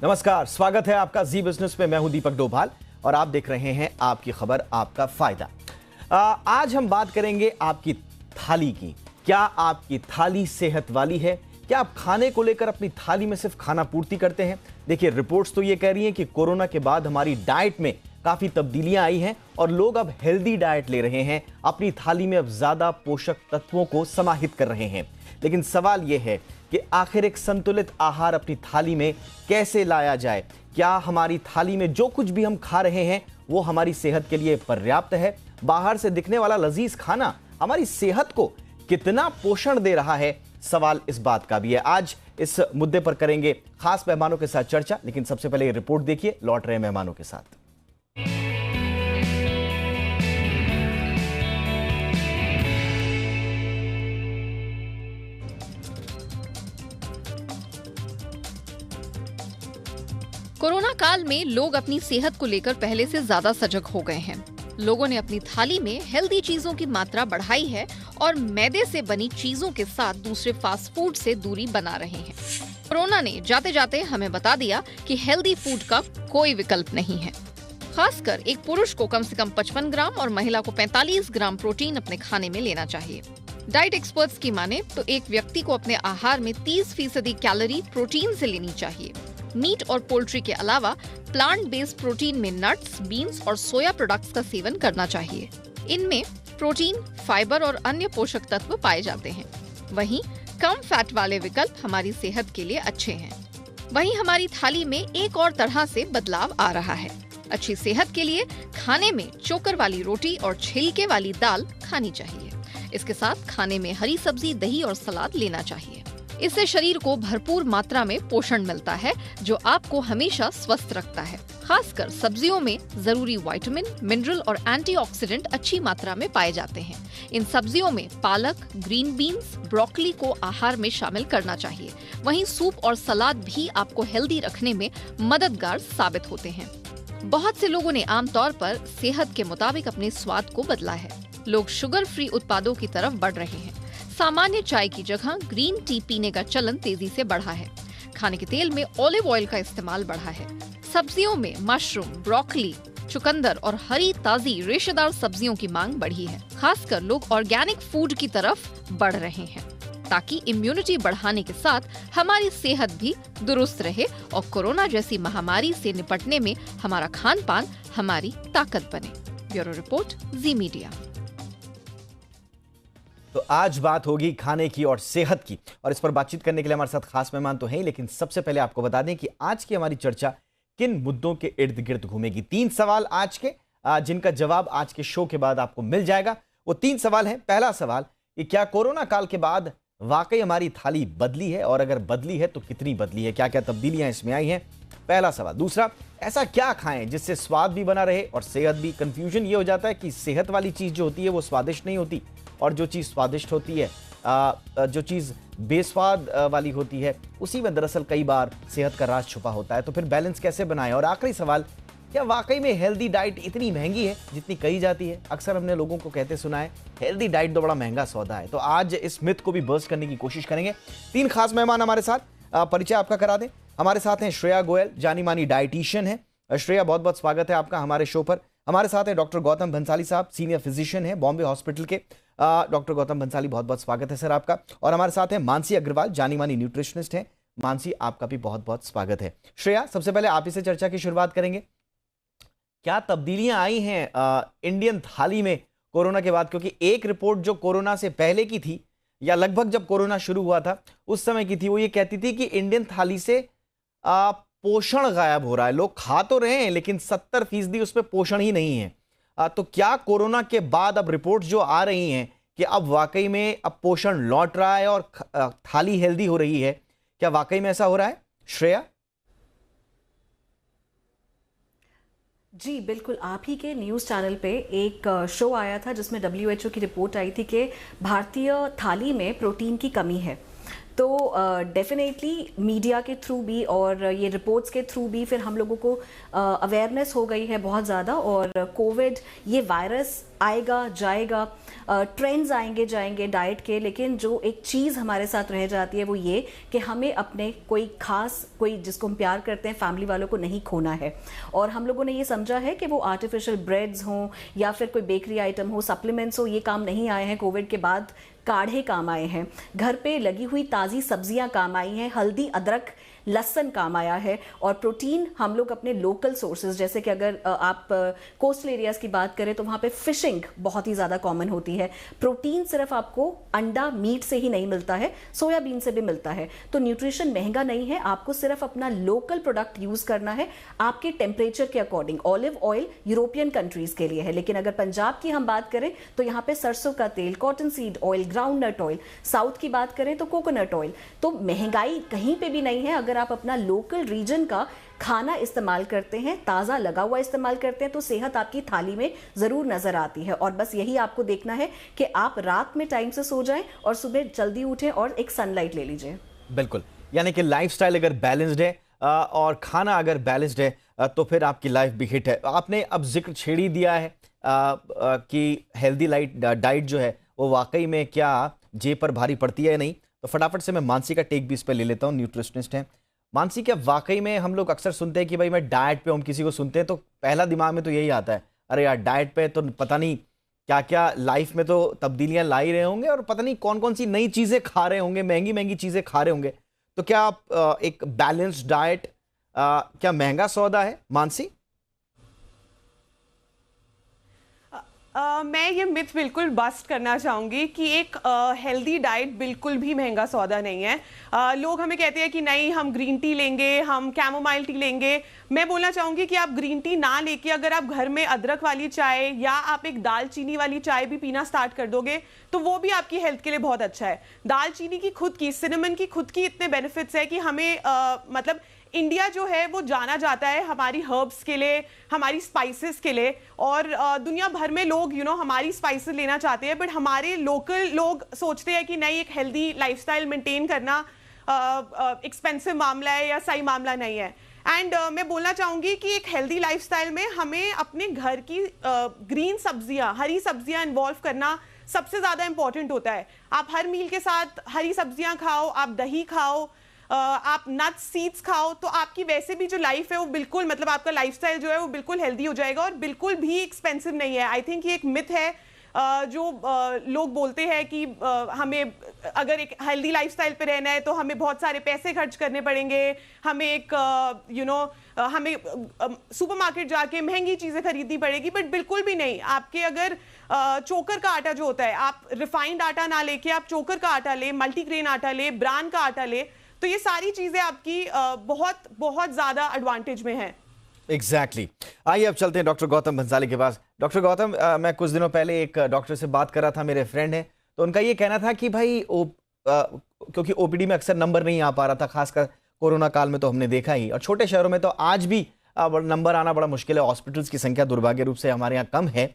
नमस्कार, स्वागत है आपका जी बिजनेस में। मैं हूं दीपक डोभाल और आप देख रहे हैं आपकी खबर आपका फायदा। आज हम बात करेंगे आपकी थाली की। क्या आपकी थाली सेहत वाली है? क्या आप खाने को लेकर अपनी थाली में सिर्फ खाना पूर्ति करते हैं? देखिए, रिपोर्ट्स तो ये कह रही हैं कि कोरोना के बाद हमारी डाइट में काफी तब्दीलियां आई हैं और लोग अब हेल्दी डाइट ले रहे हैं, अपनी थाली में अब ज्यादा पोषक तत्वों को समाहित कर रहे हैं। लेकिन सवाल यह है कि आखिर एक संतुलित आहार अपनी थाली में कैसे लाया जाए? क्या हमारी थाली में जो कुछ भी हम खा रहे हैं वो हमारी सेहत के लिए पर्याप्त है? बाहर से दिखने वाला लजीज खाना हमारी सेहत को कितना पोषण दे रहा है? सवाल इस बात का भी है। आज इस मुद्दे पर करेंगे खास मेहमानों के साथ चर्चा, लेकिन सबसे पहले ये रिपोर्ट देखिए, लौट रहे मेहमानों के साथ। कोरोना काल में लोग अपनी सेहत को लेकर पहले से ज्यादा सजग हो गए हैं। लोगों ने अपनी थाली में हेल्दी चीजों की मात्रा बढ़ाई है और मैदे से बनी चीजों के साथ दूसरे फास्ट फूड से दूरी बना रहे हैं। कोरोना ने जाते जाते हमें बता दिया कि हेल्दी फूड का कोई विकल्प नहीं है। खासकर एक पुरुष को कम से कम 55 ग्राम और महिला को 45 ग्राम प्रोटीन अपने खाने में लेना चाहिए। डाइट एक्सपर्ट्स की माने तो एक व्यक्ति को अपने आहार में 30% कैलोरी प्रोटीन से लेनी चाहिए। मीट और पोल्ट्री के अलावा प्लांट बेस्ड प्रोटीन में नट्स, बीन्स और सोया प्रोडक्ट्स का सेवन करना चाहिए। इनमें प्रोटीन, फाइबर और अन्य पोषक तत्व पाए जाते हैं। वहीं कम फैट वाले विकल्प हमारी सेहत के लिए अच्छे हैं। वहीं हमारी थाली में एक और तरह से बदलाव आ रहा है। अच्छी सेहत के लिए खाने में चोकर वाली रोटी और छिलके वाली दाल खानी चाहिए। इसके साथ खाने में हरी सब्जी, दही और सलाद लेना चाहिए। इससे शरीर को भरपूर मात्रा में पोषण मिलता है जो आपको हमेशा स्वस्थ रखता है। खासकर सब्जियों में जरूरी विटामिन, मिनरल और एंटीऑक्सीडेंट अच्छी मात्रा में पाए जाते हैं। इन सब्जियों में पालक, ग्रीन बीन्स, ब्रोकली को आहार में शामिल करना चाहिए। वहीं सूप और सलाद भी आपको हेल्दी रखने में मददगार साबित होते हैं। बहुत से लोगों ने आमतौर पर सेहत के मुताबिक अपने स्वाद को बदला है। लोग शुगर फ्री उत्पादों की तरफ बढ़ रहे हैं। सामान्य चाय की जगह ग्रीन टी पीने का चलन तेजी से बढ़ा है। खाने के तेल में ऑलिव ऑयल का इस्तेमाल बढ़ा है। सब्जियों में मशरूम, ब्रोकली, चुकंदर और हरी ताजी रेशेदार सब्जियों की मांग बढ़ी है। खासकर लोग ऑर्गेनिक फूड की तरफ बढ़ रहे हैं ताकि इम्यूनिटी बढ़ाने के साथ हमारी सेहत भी दुरुस्त रहे और कोरोना जैसी महामारी से निपटने में हमारा खान पान हमारी ताकत बने। ब्यूरो रिपोर्ट, जी मीडिया। तो आज बात होगी खाने की और सेहत की, और इस पर बातचीत करने के लिए हमारे साथ खास मेहमान तो हैं, लेकिन सबसे पहले आपको बता दें कि आज की हमारी चर्चा किन मुद्दों के इर्द गिर्द घूमेगी। 3 सवाल आज के, जिनका जवाब आज के शो के बाद आपको मिल जाएगा। वो 3 सवाल हैं। पहला सवाल कि क्या कोरोना काल के बाद वाकई हमारी थाली बदली है, और अगर बदली है तो कितनी बदली है, क्या क्या तब्दीलियां इसमें आई हैं? पहला सवाल। दूसरा, ऐसा क्या खाएं जिससे स्वाद भी बना रहे और सेहत भी? कंफ्यूजन ये हो जाता है कि सेहत वाली चीज जो होती है वो स्वादिष्ट नहीं होती, और जो चीज़ स्वादिष्ट होती है, जो चीज़ बेस्वाद वाली होती है, उसी में दरअसल कई बार सेहत का राज छुपा होता है। तो फिर बैलेंस कैसे बनाएं? और आखिरी सवाल, क्या वाकई में हेल्दी डाइट इतनी महंगी है जितनी कही जाती है? अक्सर हमने लोगों को कहते सुना है हेल्दी डाइट तो बड़ा महंगा सौदा है। तो आज इस मिथ को भी बर्स्ट करने की कोशिश करेंगे। 3 खास मेहमान हमारे साथ, परिचय आपका करा दें। हमारे साथ हैं श्रेया गोयल, जानी मानी डाइटिशियन है। श्रेया, बहुत बहुत स्वागत है आपका हमारे शो पर। हमारे साथ हैं डॉक्टर गौतम भंसाली साहब, सीनियर फिजिशियन है बॉम्बे हॉस्पिटल के। डॉक्टर गौतम भंसाली, बहुत बहुत स्वागत है सर आपका। और हमारे साथ हैं मानसी अग्रवाल, जानी मानी न्यूट्रिशनिस्ट हैं। मानसी, आपका भी बहुत बहुत स्वागत है। श्रेया, सबसे पहले आप ही से चर्चा की शुरुआत करेंगे। क्या तब्दीलियां आई हैं इंडियन थाली में कोरोना के बाद? क्योंकि एक रिपोर्ट जो कोरोना से पहले की थी, या लगभग जब कोरोना शुरू हुआ था उस समय की थी, वो ये कहती थी कि इंडियन थाली से पोषण गायब हो रहा है। लोग खा तो रहे हैं लेकिन 70% उसमें पोषण ही नहीं है। तो क्या कोरोना के बाद अब रिपोर्ट जो आ रही हैं कि अब वाकई में अब पोषण लौट रहा है और थाली हेल्दी हो रही है, क्या वाकई में ऐसा हो रहा है? श्रेया जी बिल्कुल। आप ही के न्यूज़ चैनल पे एक शो आया था जिसमें WHO की रिपोर्ट आई थी कि भारतीय थाली में प्रोटीन की कमी है। तो डेफिनेटली मीडिया के थ्रू भी और ये रिपोर्ट्स के थ्रू भी फिर हम लोगों को अवेयरनेस हो गई है बहुत ज़्यादा। और कोविड ये वायरस आएगा जाएगा, ट्रेंड्स आएंगे जाएंगे डाइट के, लेकिन जो एक चीज़ हमारे साथ रह जाती है वो ये कि हमें अपने कोई खास, कोई जिसको हम प्यार करते हैं, फैमिली वालों को नहीं खोना है। और हम लोगों ने ये समझा है कि वो आर्टिफिशियल ब्रेड्स हों या फिर कोई बेकरी आइटम हो, सप्लीमेंट्स हो, ये काम नहीं आए हैं। कोविड के बाद काढ़े काम आए हैं, घर पे लगी हुई ताज़ी सब्जियां काम आई हैं, हल्दी अदरक लहसुन काम आया है। और प्रोटीन हम लोग अपने लोकल सोर्सेज, जैसे कि अगर आप कोस्टल एरियाज़ की बात करें तो वहाँ पे फिशिंग बहुत ही ज़्यादा कॉमन होती है। प्रोटीन सिर्फ आपको अंडा मीट से ही नहीं मिलता है, सोयाबीन से भी मिलता है। तो न्यूट्रिशन महंगा नहीं है, आपको सिर्फ अपना लोकल प्रोडक्ट यूज़ करना है आपके टेम्परेचर के according. Olive oil European countries के लिए है, लेकिन अगर पंजाब की हम बात करें तो यहाँ पे सरसों का तेल, cotton seed oil, groundnut oil. South की बात करें तो कोकोनट ऑयल। तो महंगाई कहीं पे भी नहीं है अगर आप अपना लोकल रीजन का खाना इस्तेमाल करते हैं, ताज़ा लगा हुआ इस्तेमाल करते हैं, तो सेहत आपकी थाली में ज़रूर नज़र आती है। और बस यही आपको देखना है कि आप रात में टाइम से सो जाएं और सुबह जल्दी उठें और एक सनलाइट ले लीजिए। बिल्कुल, यानी कि लाइफस्टाइल अगर बैलेंस्ड है और खाना अगर बैलेंस्ड है तो फिर आपकी लाइफ भी हिट है। आपने अब जिक्र छेड़ ही दिया है कि हेल्दी डाइट जो है वो वाकई में क्या जेब पर भारी पड़ती है या नहीं। तो फटाफट से मैं मानसी का टेक भी इस पर ले लेता हूँ, न्यूट्रिशनिस्ट हैं। मानसी, क्या वाकई में हम लोग अक्सर सुनते हैं कि भाई मैं डाइट पे, हम किसी को सुनते हैं तो पहला दिमाग में तो यही आता है, अरे यार डाइट पे तो पता नहीं क्या क्या लाइफ में तो तब्दीलियां ला ही रहे होंगे और पता नहीं कौन कौन सी नई चीज़ें खा रहे होंगे, महंगी महंगी चीज़ें खा रहे होंगे। तो क्या आप एक बैलेंस्ड डाइट क्या महंगा सौदा है मानसी? मैं ये मिथ बिल्कुल बस्ट करना चाहूँगी कि एक हेल्दी डाइट बिल्कुल भी महंगा सौदा नहीं है। लोग हमें कहते हैं कि नहीं हम ग्रीन टी लेंगे, हम कैमोमाइल टी लेंगे। मैं बोलना चाहूँगी कि आप ग्रीन टी ना लेके अगर आप घर में अदरक वाली चाय या आप एक दालचीनी वाली चाय भी पीना स्टार्ट कर दोगे तो वो भी आपकी हेल्थ के लिए बहुत अच्छा है। दालचीनी की खुद की, सिनेमन की खुद की इतने बेनिफिट्स है कि हमें मतलब इंडिया जो है वो जाना जाता है हमारी हर्ब्स के लिए, हमारी स्पाइसेस के लिए। और दुनिया भर में लोग हमारी स्पाइसेस लेना चाहते हैं, बट हमारे लोकल लोग सोचते हैं कि नहीं, एक हेल्दी लाइफस्टाइल मेंटेन करना एक्सपेंसिव मामला है या सही मामला नहीं है। एंड मैं बोलना चाहूँगी कि एक हेल्दी लाइफस्टाइल में हमें अपने घर की ग्रीन सब्जियाँ, हरी सब्जियाँ इन्वॉल्व करना सबसे ज़्यादा इंपॉर्टेंट होता है। आप हर मील के साथ हरी सब्जियाँ खाओ, आप दही खाओ, आप नट्स सीड्स खाओ, तो आपकी वैसे भी जो लाइफ है वो बिल्कुल, मतलब आपका लाइफस्टाइल जो है वो बिल्कुल हेल्दी हो जाएगा और बिल्कुल भी एक्सपेंसिव नहीं है। आई थिंक ये एक मिथ है जो लोग बोलते हैं कि हमें अगर एक हेल्दी लाइफस्टाइल पे रहना है तो हमें बहुत सारे पैसे खर्च करने पड़ेंगे, हमें एक हमें सुपरमार्केट जाके महंगी चीज़ें खरीदनी पड़ेगी। बट बिल्कुल भी नहीं। आपके अगर चोकर का आटा जो होता है, आप रिफाइंड आटा ना लेके आप चोकर का आटा ले, मल्टीग्रेन आटा ले, ब्रांड का आटा ले, तो ये सारी चीजें आपकी बहुत बहुत ज्यादा एडवांटेज में हैं। एग्जैक्टली। आइए अब चलते हैं डॉक्टर गौतम भंसाली के पास। डॉक्टर गौतम, मैं कुछ दिनों पहले एक डॉक्टर से बात कर रहा था, मेरे फ्रेंड हैं, तो उनका ये कहना था कि भाई क्योंकि ओपीडी में अक्सर नंबर नहीं आ पा रहा था, खासकर कोरोना काल में तो हमने देखा ही, और छोटे शहरों में तो आज भी नंबर आना बड़ा मुश्किल है। हॉस्पिटल्स की संख्या दुर्भाग्य रूप से हमारे यहाँ कम है।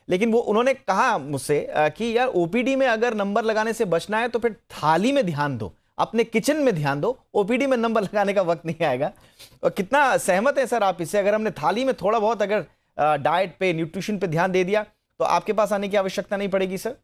लेकिन वो उन्होंने कहा मुझसे कि यार ओपीडी में अगर नंबर लगाने से बचना है तो फिर थाली में ध्यान दो, अपने किचन में ध्यान दो, ओपीडी में नंबर लगाने का वक्त नहीं आएगा। और कितना सहमत है सर आप इससे? अगर हमने थाली में थोड़ा बहुत अगर डाइट पे, न्यूट्रिशन पे ध्यान दे दिया तो आपके पास आने की आवश्यकता नहीं पड़ेगी सर?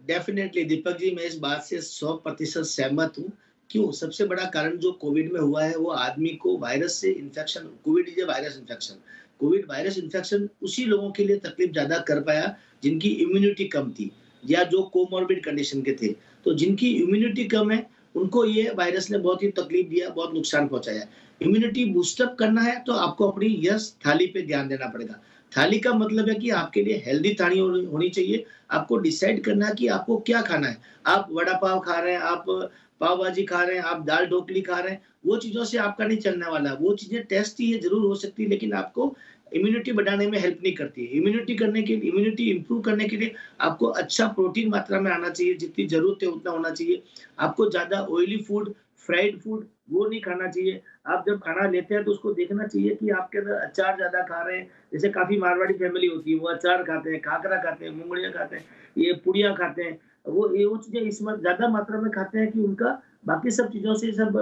डेफिनेटली दीपक जी, मैं इस बात से 100% सहमत हूँ। क्यों? सबसे बड़ा कारण जो कोविड में हुआ है वो आदमी को वायरस से infection, Covid is a virus infection, Covid virus infection उसी लोगों के लिए तकलीफ ज्यादा कर पाया जिनकी इम्यूनिटी कम थी या जो कोमॉर्बिड कंडीशन के थे। तो जिनकी इम्यूनिटी कम है उनको ये वायरस ने बहुत ही तकलीफ दिया, बहुत नुकसान पहुंचाया। इम्यूनिटी बूस्टअप करना है तो आपको अपनी यस थाली पे ध्यान देना पड़ेगा। थाली का मतलब है कि आपके लिए हेल्दी थाली होनी चाहिए। आपको डिसाइड करना है कि आपको क्या खाना है। आप वड़ा पाव खा रहे हैं, आप पाव भाजी खा रहे हैं, आप दाल ढोकली खा रहे हैं, वो चीजों से आपका नहीं चलने वाला। वो चीजें टेस्टी है जरूर हो सकती है, लेकिन आपको इम्यूनिटी बढ़ाने में हेल्प नहीं करती है। इम्यूनिटी इंप्रूव करने के लिए आपको अच्छा प्रोटीन मात्रा में आना चाहिए, जितनी जरूरत है उतना होना चाहिए। आपको ज्यादा ऑयली फूड, फ्राइड फूड वो नहीं खाना चाहिए। आप जब खाना लेते हैं तो उसको देखना चाहिए कि आपके अंदर अचार ज्यादा खा रहे हैं। जैसे काफी मारवाड़ी फैमिली होती है, वो अचार खाते हैं, खाकरा खाते हैं, मूंगड़ियाँ खाते हैं, ये पुड़िया खाते हैं, वो चीज़ें इस ज़्यादा मात्रा में खाते हैं कि उनका बाकी सब चीज़ों से सब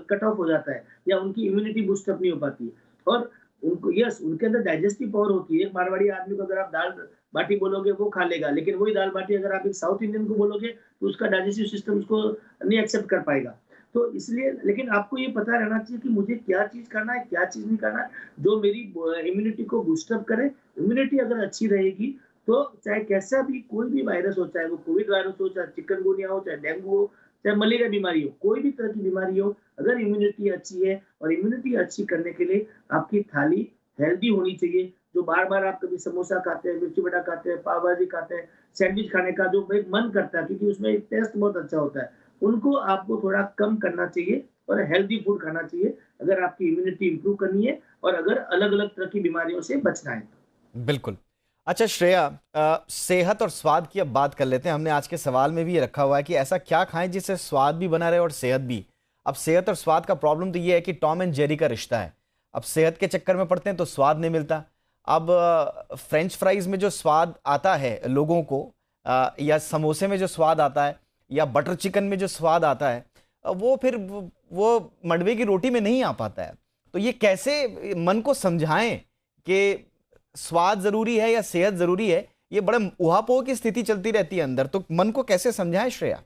कट ऑफ हो जाता है या उनकी इम्यूनिटी बूस्ट अप नहीं हो पाती है। और उनको उनके अंदर डाइजेस्टिव पावर होती है। एक मारवाड़ी आदमी को अगर आप दाल बाटी बोलोगे वो खा लेगा, लेकिन वही दाल बाटी अगर आप एक साउथ इंडियन को बोलोगे तो उसका डाइजेस्टिव सिस्टम उसको नहीं एक्सेप्ट कर पाएगा। तो इसलिए लेकिन आपको ये पता रहना चाहिए कि मुझे क्या चीज़ करना है, क्या चीज़ नहीं करना है, जो मेरी इम्यूनिटी को बूस्ट अप करे। इम्यूनिटी अगर अच्छी रहेगी तो चाहे कैसा भी कोई भी वायरस हो, चाहे वो कोविड वायरस हो, चाहे चिकनगुनिया हो, चाहे डेंगू हो, चाहे मलेरिया बीमारी हो, कोई भी तरह की बीमारी हो, अगर इम्यूनिटी अच्छी है और इम्यूनिटी अच्छी करने के लिए आपकी थाली हेल्दी होनी चाहिए। जो बार-बार आप कभी समोसा खाते हैं, मिर्ची बटा खाते हैं, पाव भाजी खाते हैं, सैंडविच खाने का जो एक मन करता है क्योंकि उसमें एक टेस्ट बहुत अच्छा होता है, उनको आपको थोड़ा कम करना चाहिए और हेल्दी फूड खाना चाहिए अगर आपकी इम्यूनिटी इंप्रूव करनी है और अगर अलग-अलग तरह की बीमारियों से बचना है। बिल्कुल। अच्छा श्रेया, सेहत और स्वाद की अब बात कर लेते हैं। हमने आज के सवाल में भी ये रखा हुआ है कि ऐसा क्या खाएं जिससे स्वाद भी बना रहे और सेहत भी। अब सेहत और स्वाद का प्रॉब्लम तो ये है कि टॉम एंड जेरी का रिश्ता है। अब सेहत के चक्कर में पड़ते हैं तो स्वाद नहीं मिलता। अब फ्रेंच फ्राइज में जो स्वाद आता है लोगों को, या समोसे में जो स्वाद आता है, या बटर चिकन में जो स्वाद आता है, वो फिर वो मडवे की रोटी में नहीं आ पाता है। तो ये कैसे मन को समझाएं कि स्वाद जरूरी है या सेहत जरूरी है? ये बड़े उहापोह की स्थिति चलती रहती है अंदर, तो मन को कैसे समझाएं श्रेया?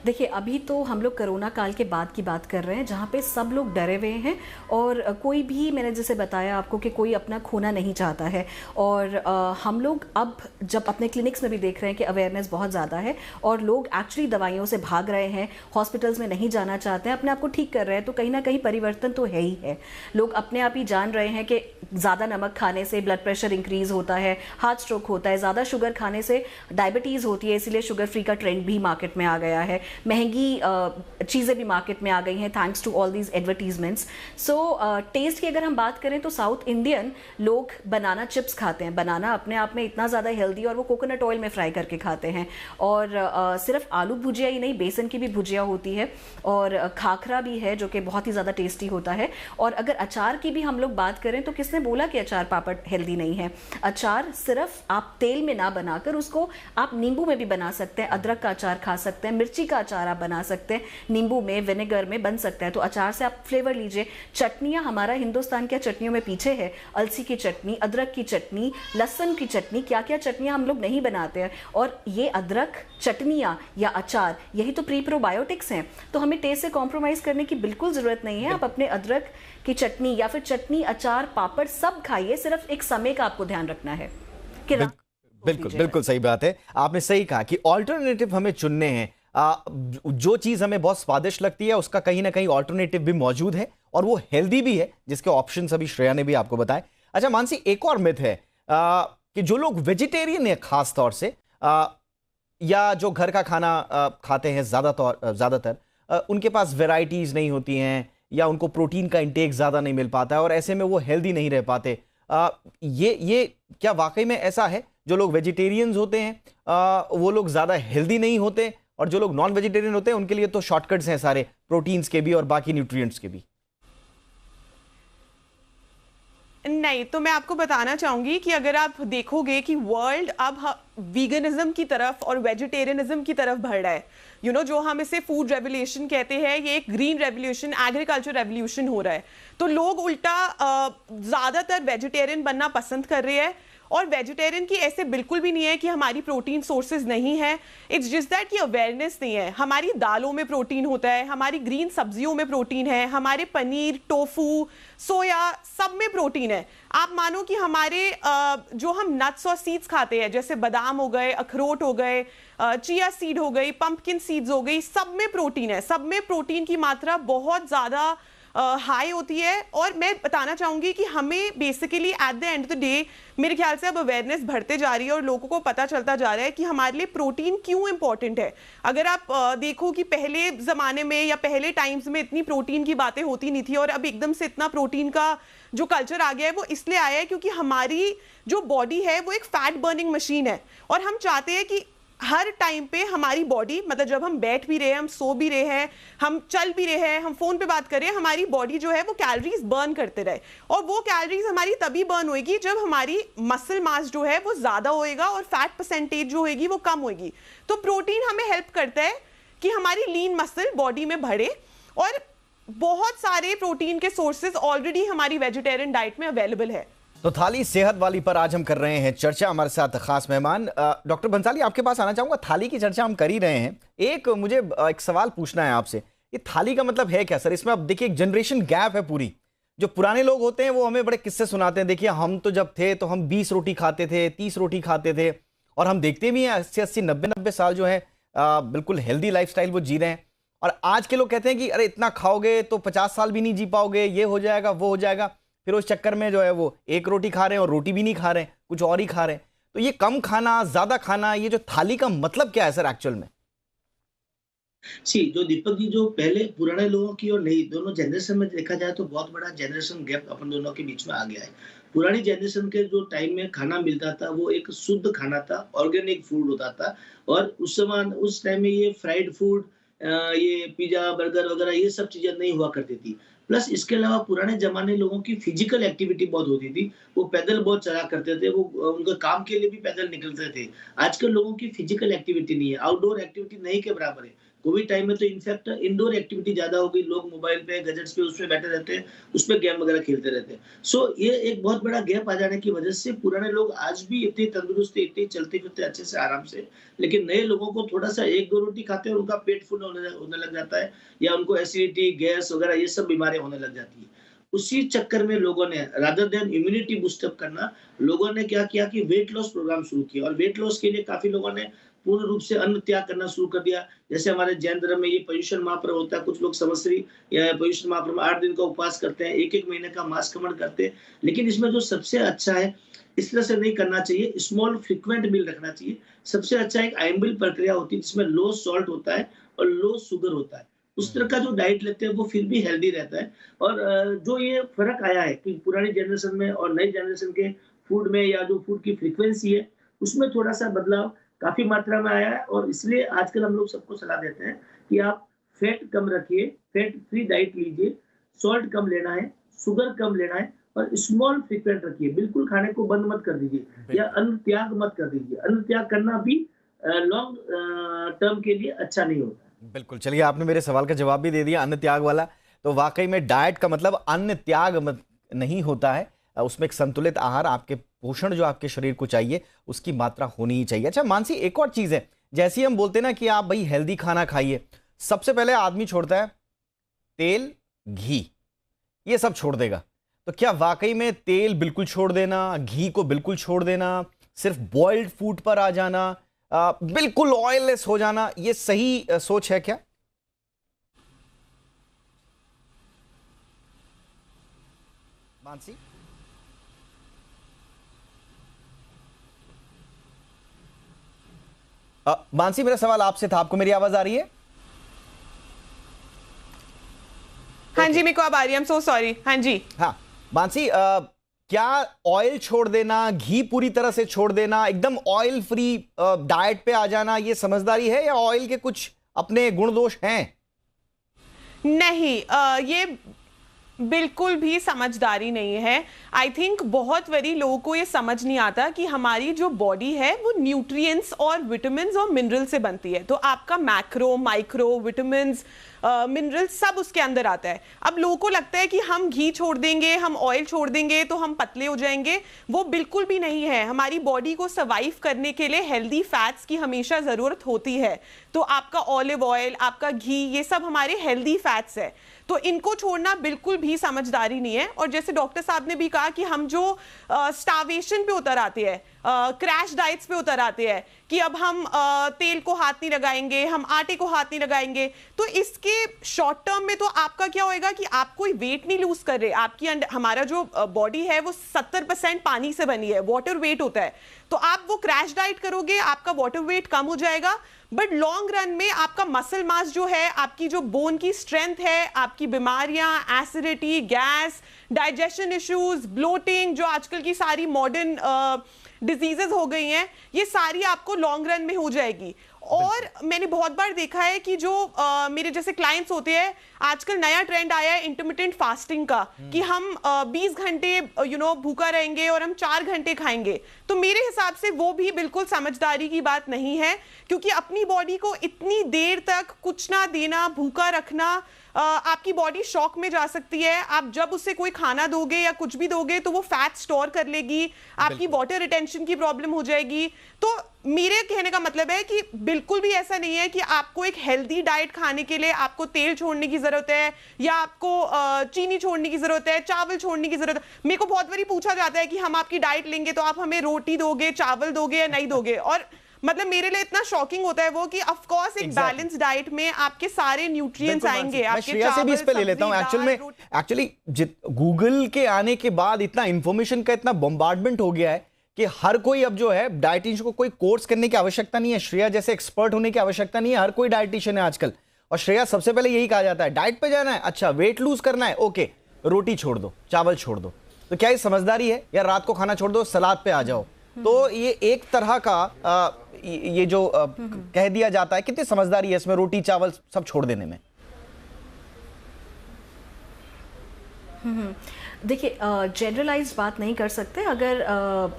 देखिए, अभी तो हम लोग कोरोना काल के बाद की बात कर रहे हैं जहाँ पे सब लोग डरे हुए हैं और कोई भी, मैंने जैसे बताया आपको कि कोई अपना खोना नहीं चाहता है। और हम लोग अब जब अपने क्लिनिक्स में भी देख रहे हैं कि अवेयरनेस बहुत ज़्यादा है और लोग एक्चुअली दवाइयों से भाग रहे हैं, हॉस्पिटल्स में नहीं जाना चाहते हैं, अपने आप को ठीक कर रहे हैं, तो कहीं ना कहीं परिवर्तन तो है ही है। लोग अपने आप ही जान रहे हैं कि ज़्यादा नमक खाने से ब्लड प्रेशर इंक्रीज़ होता है, हार्ट स्ट्रोक होता है, ज़्यादा शुगर खाने से डायबिटीज़ होती है, इसीलिए शुगर फ्री का ट्रेंड भी मार्केट में आ गया है। महंगी चीज़ें भी मार्केट में आ गई हैं thanks to all these advertisements. So taste की अगर हम बात करें तो साउथ इंडियन लोग बनाना चिप्स खाते हैं। बनाना अपने आप में इतना ज़्यादा हेल्दी और वो कोकोनट ऑयल में फ्राई करके खाते हैं। और सिर्फ आलू भुजिया ही नहीं, बेसन की भी भुजिया होती है और खाखरा भी है जो कि बहुत ही ज़्यादा टेस्टी होता है। और अगर अचार की भी हम लोग बात करें तो किसने बोला कि अचार पापड़ हेल्दी नहीं है? अचार सिर्फ आप तेल में ना बनाकर उसको आप नींबू में भी बना सकते हैं। अदरक का अचार खा सकते हैं, मिर्ची का अचार आप बना सकते हैं, नींबू में, विनेगर में बन सकता है। तो अचार से आप फ्लेवर लीजिए। चटनियाँ, हमारा हिंदुस्तान क्या चटनियों में पीछे है? अलसी की चटनी, अदरक की चटनी, लहसुन की चटनी, क्या क्या चटनियाँ हम लोग नहीं बनाते हैं। और ये अदरक चटनियाँ या अचार, यही तो प्री प्रोबायोटिक्स हैं। तो हमें टेस्ट से कॉम्प्रोमाइज़ करने की बिल्कुल ज़रूरत नहीं है। आप अपने अदरक की चटनी या फिर चटनी, अचार, पापड़ सब खाइए। सिर्फ एक समय का आपको ध्यान रखना है कि बिल्कुल बिल्कुल सही बात है। आपने सही कहा कि ऑल्टरनेटिव हमें चुनने हैं। जो चीज़ हमें बहुत स्वादिष्ट लगती है उसका कहीं ना कहीं ऑल्टरनेटिव भी मौजूद है और वो हेल्दी भी है, जिसके ऑप्शन अभी श्रेया ने भी आपको बताए। अच्छा मानसी, एक और मिथ है कि जो लोग वेजिटेरियन है खास तौर से, या जो घर का खाना खाते हैं ज़्यादातर उनके पास वेराइटीज़ नहीं होती हैं या उनको प्रोटीन का इंटेक ज़्यादा नहीं मिल पाता है और ऐसे में वो हेल्दी नहीं रह पाते। ये क्या वाकई में ऐसा है? जो लोग वेजिटेरियंस होते हैं वो लोग ज़्यादा हेल्दी नहीं होते और जो लोग नॉन वेजिटेरियन होते हैं उनके लिए तो शॉर्टकट्स हैं सारे, प्रोटीन्स के भी और बाकी न्यूट्रिएंट्स के भी। नहीं, तो मैं आपको बताना चाहूंगी कि अगर आप देखोगे कि वर्ल्ड अब वीगनिज्म की तरफ और वेजिटेरियनिज्म की तरफ बढ़ रहा है। जो हम इसे फूड रेवोल्यूशन कहते हैं, ये एक ग्रीन रेवोल्यूशन, एग्रीकल्चर रेवोल्यूशन हो रहा है। तो लोग उल्टा ज़्यादातर वेजिटेरियन बनना पसंद कर रहे हैं। और वेजिटेरियन की ऐसे बिल्कुल भी नहीं है कि हमारी प्रोटीन सोर्सेज नहीं है। इट्स जस्ट दैट कि अवेयरनेस नहीं है। हमारी दालों में प्रोटीन होता है, हमारी ग्रीन सब्जियों में प्रोटीन है, हमारे पनीर, टोफू, सोया, सब में प्रोटीन है। आप मानो कि हमारे जो हम नट्स और सीड्स खाते हैं, जैसे बादाम हो गए, अखरोट हो गए, चिया सीड हो गई, पंपकिन सीड्स हो गई, सब में प्रोटीन है। सब में प्रोटीन की मात्रा बहुत ज़्यादा हाई होती है। और मैं बताना चाहूंगी कि हमें basically at the end of the day, मेरे ख्याल से अब अवेयरनेस बढ़ते जा रही है और लोगों को पता चलता जा रहा है कि हमारे लिए प्रोटीन क्यों इंपॉर्टेंट है। अगर आप देखो कि पहले ज़माने में या पहले टाइम्स में इतनी प्रोटीन की बातें होती नहीं थी और अब एकदम से इतना प्रोटीन का जो कल्चर आ गया है वो इसलिए आया है क्योंकि हमारी जो बॉडी है वो एक फैट बर्निंग मशीन है और हम चाहते हैं कि हर टाइम पे हमारी बॉडी, मतलब जब हम बैठ भी रहे हैं, हम सो भी रहे हैं, हम चल भी रहे हैं, हम फोन पे बात कर रहे हैं, हमारी बॉडी जो है वो कैलोरीज बर्न करते रहे, और वो कैलोरीज हमारी तभी बर्न होगी जब हमारी मसल मास जो है वो ज्यादा होएगा और फैट परसेंटेज जो होगी वो कम होगी। तो प्रोटीन हमें हेल्प करता है कि हमारी लीन मसल बॉडी में बढ़े, और बहुत सारे प्रोटीन के सोर्सेज ऑलरेडी हमारी वेजिटेरियन डाइट में अवेलेबल है। तो थाली सेहत वाली पर आज हम कर रहे हैं चर्चा। हमारे साथ खास मेहमान डॉक्टर बंसाली, आपके पास आना चाहूंगा। थाली की चर्चा हम कर ही रहे हैं, मुझे एक सवाल पूछना है आपसे। ये थाली का मतलब है क्या सर? इसमें अब देखिए एक जनरेशन गैप है पूरी। जो पुराने लोग होते हैं वो हमें बड़े किस्से सुनाते हैं। देखिए हम तो जब थे तो हम 20 रोटी खाते थे, 30 रोटी खाते थे, और हम देखते भी हैं 80-80, 90-90 साल जो है बिल्कुल हेल्दी लाइफस्टाइल वो जी रहे हैं। और आज के लोग कहते हैं कि अरे इतना खाओगे तो 50 साल भी नहीं जी पाओगे, ये हो जाएगा वो हो जाएगा। फिर उस चक्कर में जो है वो एक रोटी खा रहे हैं और रोटी भी नहीं खा रहे हैं, कुछ और ही खा रहे हैं। तो ये कम खाना, ज्यादा खाना, ये जो थाली का मतलब क्या है सर एक्चुअल में? जो दीपक जी, जो पहले पुराने लोगों की और नई दोनों जनरेशन में देखा जाए तो बहुत बड़ा जनरेशन गैप अपन दोनों के बीच में आ गया है। पुरानी जनरेशन के जो टाइम में खाना मिलता था वो एक शुद्ध खाना था, ऑर्गेनिक फूड होता था, और उस समय उस टाइम में ये फ्राइड फूड, ये पिज्जा बर्गर वगैरह ये सब चीजें नहीं हुआ करती थी। प्लस इसके अलावा पुराने जमाने लोगों की फिजिकल एक्टिविटी बहुत होती थी, वो पैदल बहुत चला करते थे, वो उनके काम के लिए भी पैदल निकलते थे। आजकल लोगों की फिजिकल एक्टिविटी नहीं है, आउटडोर एक्टिविटी नहीं के बराबर है। कोविड टाइम में तो इनफैक्ट इंडोर एक्टिविटी ज्यादा हो गई, लोग मोबाइल पे, गैजेट्स पे उसमें बैठे रहते हैं, उस पे गेम वगैरह खेलते रहते हैं। ये एक बहुत बड़ा गैप आ जाने की वजह से पुराने लोग आज भी इतने तंदुरुस्त, इतने चलते फिरते अच्छे से आराम से, लेकिन नए लोगों को थोड़ा सा 1-2 रोटी खाते हैं उनका पेट फुल होने लग जाता है, या उनको एसिडिटी, गैस वगैरह ये सब बीमारियां होने लग जाती है। उसी चक्कर में लोगों ने रादर देन इम्यूनिटी बूस्टअप करना, लोगों ने क्या किया कि वेट लॉस प्रोग्राम शुरू किया, और वेट लॉस के लिए काफी लोगों ने पूर्ण रूप से अन्न त्याग करना शुरू कर दिया। जैसे हमारे जैन धर्म में ये पर्युषण महापर्व होता है, कुछ लोग संवत्सरी या पर्युषण महापर्व में 8 दिन का उपवास करते हैं, 1-1 महीने का मांस खमन करते हैं। लेकिन इसमें जो सबसे अच्छा है, इस तरह से नहीं करना चाहिए, स्मॉल फ्रीक्वेंट मील रखना चाहिए। सबसे अच्छा एक आयम्बिल प्रक्रिया होती है जिसमें लो सॉल्ट होता है और लो शुगर होता है। उस तरह का जो डाइट लेते हैं वो फिर भी हेल्दी रहता है। और जो ये फर्क आया है कि पुरानी जनरेशन में और नई जनरेशन के फूड में, या जो फूड की फ्रीक्वेंसी है उसमें थोड़ा सा बदलाव काफी मात्रा में आया है, और इसलिए आजकल हम लोग सबको सलाह देते हैं कि आप फैट कम रखिए, फैट फ्री डाइट लीजिए, सॉल्ट कम लेना है, शुगर कम लेना है, और स्मॉल फ्रीक्वेंट रखिए। बिल्कुल खाने को बंद मत कर दीजिए, या अन्न त्याग मत कर दीजिए। अन्न त्याग करना भी लॉन्ग टर्म के लिए अच्छा नहीं होता। बिल्कुल, चलिए आपने मेरे सवाल का जवाब भी दे दिया, अन्न त्याग वाला। तो वाकई में डाइट का मतलब अन्न त्याग नहीं होता है, उसमें एक संतुलित आहार, आपके पोषण जो आपके शरीर को चाहिए उसकी मात्रा होनी ही चाहिए। अच्छा मानसी, एक और चीज है, जैसे ही हम बोलते हैं ना कि आप भाई हेल्दी खाना खाइए, सबसे पहले आदमी छोड़ता है तेल, घी, ये सब छोड़ देगा। तो क्या वाकई में तेल बिल्कुल छोड़ देना, घी को बिल्कुल छोड़ देना, सिर्फ बॉइल्ड फूड पर आ जाना, बिल्कुल ऑयललेस हो जाना, ये सही सोच है क्या? मानसी, मानसी, मेरा सवाल आपसे था, आपको मेरी आवाज आ रही है? हाँ जी, मेरे को अब आ रही है, I'm so sorry। हाँ जी, हाँ मानसी, क्या ऑयल छोड़ देना, घी पूरी तरह से छोड़ देना, एकदम ऑयल फ्री डाइट पे आ जाना, ये समझदारी है, या ऑयल के कुछ अपने गुण दोष हैं? नहीं, ये बिल्कुल भी समझदारी नहीं है। आई थिंक बहुत बड़ी लोगों को ये समझ नहीं आता कि हमारी जो बॉडी है वो न्यूट्रिएंट्स और विटामिन्स और मिनरल से बनती है। तो आपका मैक्रो, माइक्रो, विटामिन्स, मिनरल सब उसके अंदर आता है। अब लोगों को लगता है कि हम घी छोड़ देंगे, हम ऑयल छोड़ देंगे तो हम पतले हो जाएंगे, वो बिल्कुल भी नहीं है। हमारी बॉडी को सर्वाइव करने के लिए हेल्दी फैट्स की हमेशा ज़रूरत होती है। तो आपका ऑलिव ऑयल, आपका घी, ये सब हमारे हेल्दी फैट्स है, तो इनको छोड़ना बिल्कुल भी समझदारी नहीं है। और जैसे डॉक्टर साहब ने भी कहा कि हम जो स्टार्वेशन पे उतर आते हैं, क्रैश डाइट्स पे उतर आते हैं कि अब हम तेल को हाथ नहीं लगाएंगे, हम आटे को हाथ नहीं लगाएंगे, तो इसके देखिए शॉर्ट टर्म में तो आपका क्या होएगा कि आप कोई वेट नहीं लूज कर रहे, आपकी हमारा जो बॉडी है वो 70% पानी से बनी है, वाटर वेट होता है, तो आप वो क्रैश डाइट करोगे, आपका वाटर वेट कम हो जाएगा, बट लॉन्ग रन में आपका मसल मास जो है, आपकी जो बोन की स्ट्रेंथ है, आपकी बीमारियां, acidity, gas, digestion issues, bloating, जो आजकल की सारी मॉडर्न डिजीजेस हो गई हैं, ये सारी आपको लॉन्ग रन में हो जाएगी। और मैंने बहुत बार देखा है कि जो मेरे जैसे क्लाइंट्स होते हैं, आजकल नया ट्रेंड आया है इंटरमिटेंट फास्टिंग का, कि हम 20 घंटे भूखा रहेंगे और हम 4 घंटे खाएंगे। तो मेरे हिसाब से वो भी बिल्कुल समझदारी की बात नहीं है, क्योंकि अपनी बॉडी को इतनी देर तक कुछ ना देना, भूखा रखना, आपकी बॉडी शॉक में जा सकती है। आप जब उससे कोई खाना दोगे या कुछ भी दोगे तो वो फैट स्टोर कर लेगी, आपकी वाटर रिटेंशन की प्रॉब्लम हो जाएगी। तो मेरे कहने का मतलब है कि बिल्कुल भी ऐसा नहीं है कि आपको एक हेल्दी डाइट खाने के लिए आपको तेल छोड़ने की जरूरत है, या आपको चीनी छोड़ने की जरूरत है, चावल छोड़ने की जरूरत है। मेरे को बहुत बारी पूछा जाता है कि हम आपकी डाइट लेंगे तो आप हमें रोटी दोगे, चावल दोगे या नहीं दोगे, और मतलब मेरे लिए इतना शॉकिंग होता है वो कि ऑफ कोर्स एक बैलेंस डाइट में आपके सारे न्यूट्रिएंट्स आएंगे। मैं श्रेया से भी इस पे ले लेता हूं। एक्चुअली गूगल के आने के बाद इतना इंफॉर्मेशन का इतना बॉम्बार्डमेंट हो गया है कि हर कोई अब जो है डाइटिशियन को कोई कोर्स करने की आवश्यकता नहीं है, श्रेया जैसे एक्सपर्ट होने की आवश्यकता नहीं है, हर कोई डाइटिशियन है आजकल। और श्रेया सबसे पहले यही कहा जाता है, डाइट पे जाना है, अच्छा वेट लूज करना है, ओके रोटी छोड़ दो, चावल छोड़ दो। तो क्या ये समझदारी है, या रात को खाना छोड़ दो, सलाद पे आ जाओ? तो ये एक तरह का ये जो कह दिया जाता है, कितनी समझदारी है इसमें, रोटी चावल सब छोड़ देने में? देखिए जनरलाइज बात नहीं कर सकते। अगर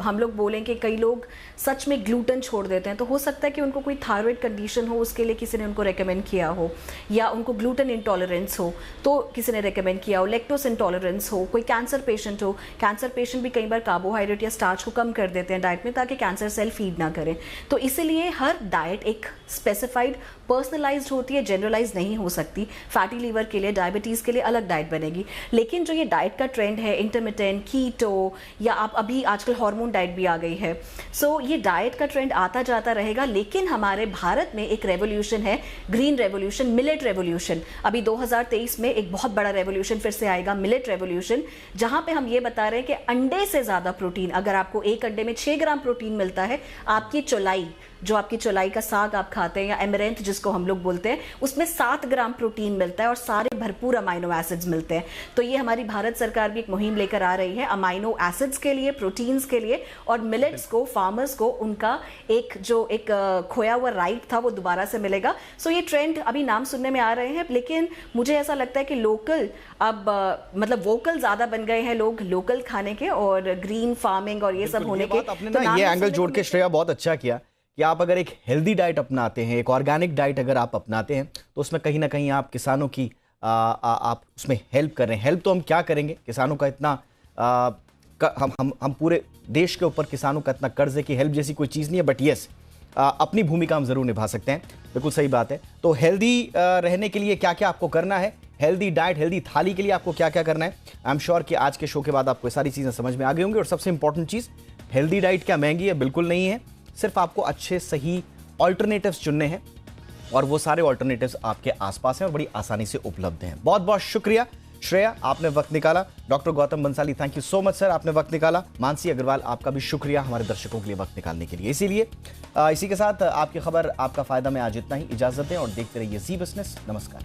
हम लोग बोलें कि कई लोग सच में ग्लूटेन छोड़ देते हैं, तो हो सकता है कि उनको कोई थायराइड कंडीशन हो, उसके लिए किसी ने उनको रेकमेंड किया हो, या उनको ग्लूटेन इंटॉलरेंस हो तो किसी ने रेकमेंड किया हो, लैक्टोस इंटॉलरेंस हो, कोई कैंसर पेशेंट हो। कैंसर पेशेंट भी कई बार कार्बोहाइड्रेट या स्टार्च को कम कर देते हैं डाइट में, ताकि कैंसर सेल फीड ना करें। तो इसीलिए हर डाइट एक स्पेसिफाइड पर्सनलाइज्ड होती है, जनरलाइज नहीं हो सकती। फैटी लीवर के लिए, डायबिटीज़ के लिए अलग डाइट बनेगी। लेकिन जो ये डाइट का ट्रेंड है, इंटरमिटेंट, कीटो, या आप अभी आजकल हार्मोन डाइट भी आ गई है, सो ये डाइट का ट्रेंड आता जाता रहेगा। लेकिन हमारे भारत में एक रेवोल्यूशन है, ग्रीन रेवोल्यूशन, मिलेट रेवोल्यूशन। अभी 2023 में एक बहुत बड़ा रेवोल्यूशन फिर से आएगा, मिलेट रेवोल्यूशन, जहां पे हम ये बता रहे हैं कि अंडे से ज़्यादा प्रोटीन, अगर आपको एक अंडे में 6 ग्राम प्रोटीन मिलता है, आपकी चौलाई, जो आपकी चौलाई का साग आप खाते हैं या एमरेंथ जिसको हम लोग बोलते हैं, उसमें 7 ग्राम प्रोटीन मिलता है और सारे भरपूर अमाइनो एसिड्स मिलते हैं। तो ये हमारी भारत सरकार भी एक मुहिम लेकर आ रही है अमाइनो एसिड्स के लिए, प्रोटीन्स के लिए, और मिलेट्स को, फार्मर्स को उनका एक खोया हुआ राइट था वो दोबारा से मिलेगा। सो ये ट्रेंड अभी नाम सुनने में आ रहे हैं, लेकिन मुझे ऐसा लगता है कि लोकल अब मतलब वोकल ज्यादा बन गए हैं लोग, लोकल खाने के और ग्रीन फार्मिंग और ये सब होने के। तो ये एंगल जोड़ के श्रेया बहुत अच्छा किया कि आप अगर एक हेल्दी डाइट अपनाते हैं, एक ऑर्गेनिक डाइट अगर आप अपनाते हैं, तो उसमें कहीं ना कहीं आप किसानों की आप उसमें हेल्प कर रहे हैं। हेल्प तो हम क्या करेंगे, किसानों का इतना हम पूरे देश के ऊपर किसानों का इतना कर्ज है कि हेल्प जैसी कोई चीज़ नहीं है, बट यस अपनी भूमिका हम जरूर निभा सकते हैं। बिल्कुल सही बात है। तो हेल्दी रहने के लिए क्या क्या आपको करना है, हेल्दी डाइट, हेल्दी थाली के लिए आपको क्या क्या करना है, आई एम श्योर कि आज के शो के बाद आपको सारी चीज़ें समझ में आ गई होंगी। और सबसे इंपॉर्टेंट चीज़, हेल्दी डाइट क्या महंगी है? बिल्कुल नहीं है। सिर्फ आपको अच्छे सही ऑल्टरनेटिव्स चुनने हैं, और वो सारे ऑल्टरनेटिव्स आपके आसपास हैं और बड़ी आसानी से उपलब्ध हैं। बहुत बहुत शुक्रिया श्रेया, आपने वक्त निकाला। Doctor Gautam Bansali, thank you so much sir, आपने वक्त निकाला। मानसी अग्रवाल, आपका भी शुक्रिया हमारे दर्शकों के लिए वक्त निकालने के लिए। इसी के साथ आपकी खबर, आपका फायदा में आज इतना ही। इजाजत दें और देखते रहिए जी बिजनेस। नमस्कार।